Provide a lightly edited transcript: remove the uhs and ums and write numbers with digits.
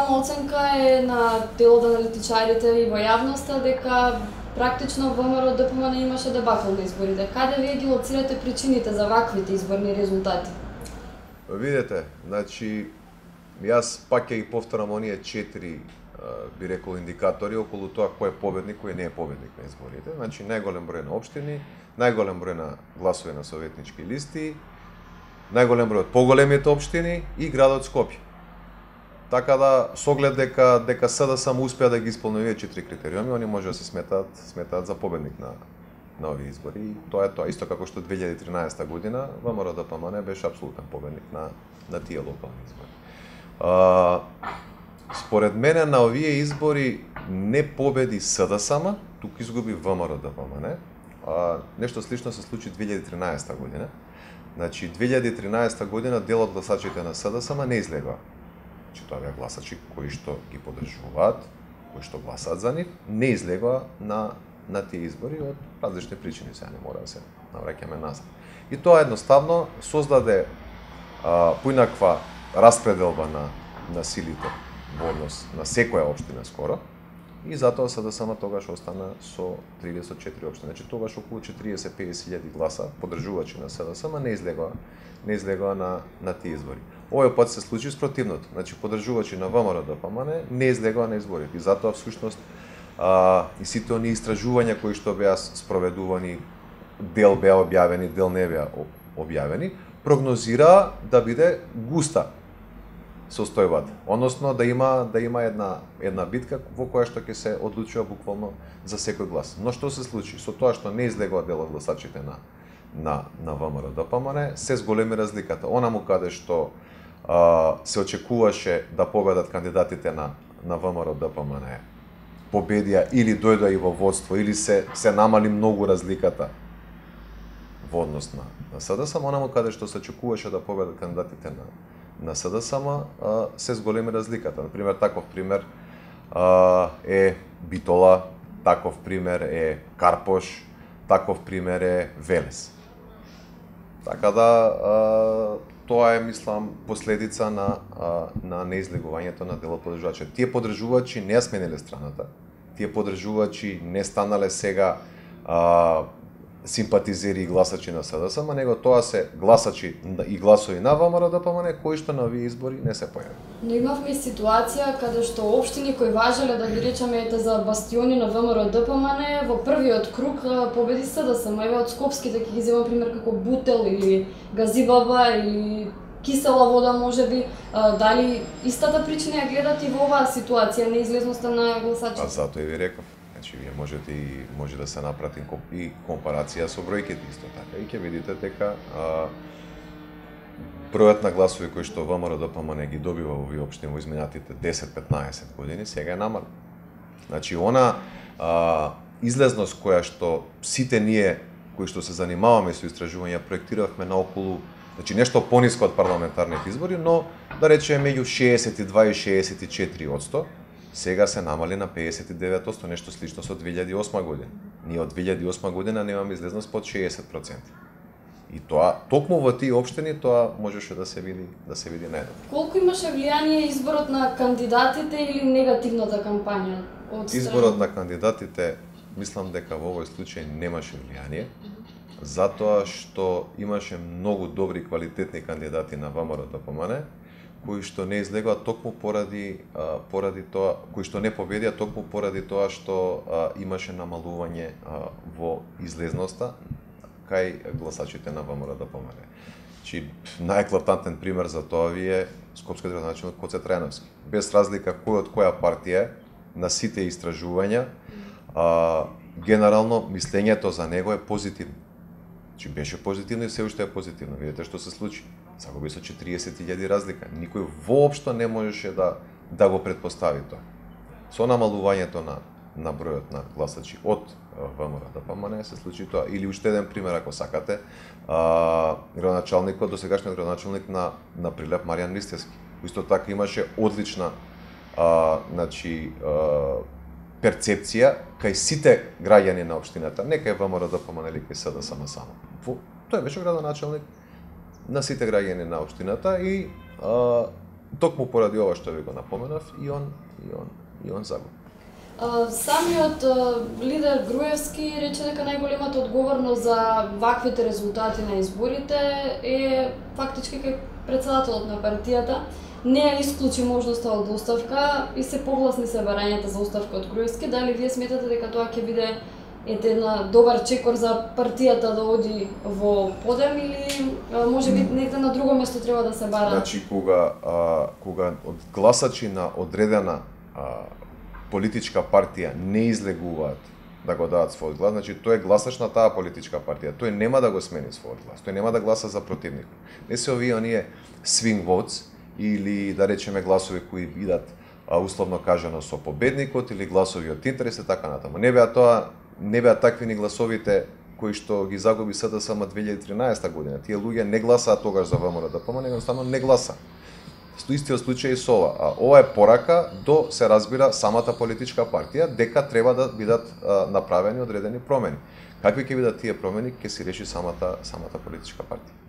Официјална оценка е на дел од аналитичарите и во јавноста дека практично ВМРО ДПМН имаше дебакл на изборите. Каде вие ги лоцирате причините за ваквите изборни резултати? Видете, значи, јас пак ќе ги повторам оние 4 би рекол индикатори околу тоа кој е победник, кој не е победник на изборите. Значи, најголем број на општини, најголем број на гласови на советнички листи, најголем број од поголемите општини и градот Скопје. Така да, со оглед дека СДСМ успеа да ги исполни овие 4 критериуми, они може да се сметаат за победник на овие избори. И тоа е тоа. Исто како што 2013 година ВМРО ДПМН беше апсолутен победник на тие локални избори. Според мене на овие избори не победи СДСМ, тук изгуби ВМРО ДПМН. Нешто слично се случи 2013 година. Значи 2013 година дел од гласачите на СДСМ не излегоа. Значи тоа беа гласачи кои што ги поддржуваат, кои што гласаат за нив, не излегоа на тие избори од различни причини, сега не мора да се навраќаме назад. И тоа едноставно создаде поинаква распределба на силите во однос на секоја општина скоро, и затоа СДСМ тогаш остана со 34 општини. Значи тогаш околу 40-50 000 гласа поддржувачи на СДСМ не излегоа на тие избори. Овој пат се случи спротивното. Значи поддржувачи на ВМРО ДПМН не излегоа на изборите. И затоа всушност и сите оние истражувања кои што беа спроведувани, дел беа објавени, дел не беа објавени, прогнозираа да биде густа состојбата, односно да има една битка во која што ќе се одлучува буквално за секој глас. Но што се случи? Со тоа што не излегоа дел од гласачите на ВМРО ДПМН, се зголеми разликата. Онаму каде што се очекуваше да победат кандидатите на ВМРО ДПМН, победија или дојдоа и во водство, или се намали многу разликата во однос на СДСМ, онаму каде што се очекуваше да победат кандидатите на СДСМ, се зголеми разликата. Например, таков пример е Битола, таков пример е Карпош, таков пример е Велес. Така да, тоа е, мислам, последица на неизлегувањето на дел од поддржувачи. Тие поддржувачи не ја смениле страната, тие поддржувачи не станале сега симпатизери и гласачи на СДСМ, него тоа се гласачи и гласови на ВМРО ДПМН кои што на овие избори не се појави. Но имавме ситуација каде што општини кои важеле, да ги речеме, за бастиони на ВМРО ДПМН, во првиот круг победи СДСМ. Еве од скопските ќе ги земам пример како Бутел или Газибаба или Кисела вода, можеби. Дали истата причина ја гледате и во оваа ситуација, неизлезноста на гласачите? Затоа и ви реков. Значи, вие може да се напрати и компарација со бројките исто така. И ќе видите дека бројот на гласови кои што ВМРО ДПМН ги добива во овие општини во изминатите 10-15 години сега е намал. Значи, она излезност која што сите ние кои што се занимаваме со истражувања проектиравме наоколу, значи нешто пониско од парламентарните избори, но да речеме меѓу 62 и 64%, сега се намали на 59%, нешто слично со 2008 година. Ние од 2008 година немаме излезност под 60%. И тоа, токму во тие општини, тоа можеше да се види најдобро. Колку имаше влијание изборот на кандидатите или негативната кампања? Изборот на кандидатите, мислам дека во овој случај немаше влијание, затоа што имаше многу добри квалитетни кандидати на ВМРО ДПМН, кои што не излегоа токму поради тоа, кои што не победија токму поради тоа што имаше намалување во излезноста кај гласачите на ВМРО ДПМН. Значи, најеклатантен пример за тоа ви е скопскиот градоначелник Коце Трајановски. Без разлика кој од која партија, на сите истражувања, генерално мислењето за него е позитивно. Значи, беше позитивно и се уште е позитивно. Видете што се случи. Загуби со 40.000 разлика. Никој воопшто не можеше да го предпостави тоа. Со намалувањето на бројот на гласачи од ВМРО ДПМН се случи тоа. Или уште еден пример, ако сакате, градоначалникот, досегашниот градоначалник на Прилеп, Маријан Ристевски. Исто така имаше одлична перцепција кај сите граѓани на општината, не кај ВМРО ДПМН или кај СДСМ само. Тој беше градоначалник на сите граѓани на општината и токму поради ова што ви го напоменав, и он загуби. Самиот лидер Груевски рече дека најголемата одговорност за ваквите резултати на изборите е фактички кај председателот на партијата. Не ја исклучи можноста од оставка и се погласни се барањата за оставка од Груевски. Дали вие сметате дека тоа ќе биде една добар чекор за партијата да оди во подем, или може би негде на друго место треба да се бара? Значи, кога од гласачи на одредена политичка партија не излегуваат да го дадат својот глас, значи тој е гласач на таа политичка партија. Тој нема да го смени својот глас. Тој нема да гласа за противник. Не се оние swing votes или да речеме гласови кои бидат условно кажано со победникот или гласови од интерес и така натаму. Не беа такви ни гласовите кои што ги загуби СДСМ 2013 година. Тие луѓе не гласаа тогаш за ВМРО-ДПМН, него едноставно не гласа. Истиот случај со ова. Ова е порака до, се разбира, самата политичка партија дека треба да бидат направени одредени промени. Какви ќе бидат тие промени, ќе си реши самата политичка партија.